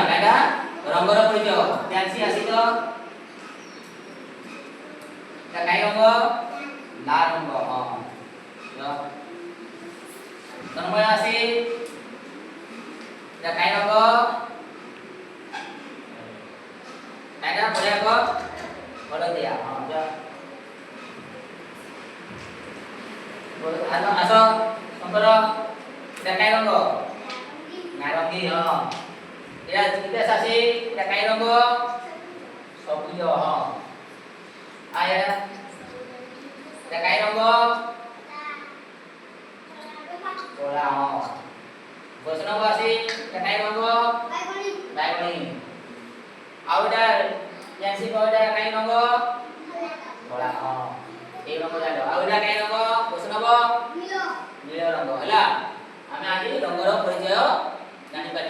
କାଇଟା ରଙ୍ଗର ପରିଚୟ ଟ୍ୟାକ୍ସି ଆସି ତ এটা কাই রঙ লাল রঙ হ্যাঁ তন্ময় আসি এটা কাই রঙ কাইটা বড়িয়া ক হলদিয়া হ্যাঁ যা আলো আসো শঙ্কর এটা কাই রঙ নারঙ্গী হ্যাঁ এটা জিজ্ঞেস আসি এটা কাই রঙ সবুজ হ্যাঁ আয়া এটা কাই রঙ কলা হ্যাঁ বৈষ্ণব আসি এটা কাই রঙ বাইগণী ଆଉ এটা জ্যান্সি কো এটা কাই রঙ কলা হ্যাঁ এই রঙ জানো ଆଉ এটা কাই রঙ বৈষ্ণব নীল রঙ ହେଲା ଆମେ ଆଜି ରଙ୍ଗର ପରିଚୟ ଜାଣି ପାରିଲା।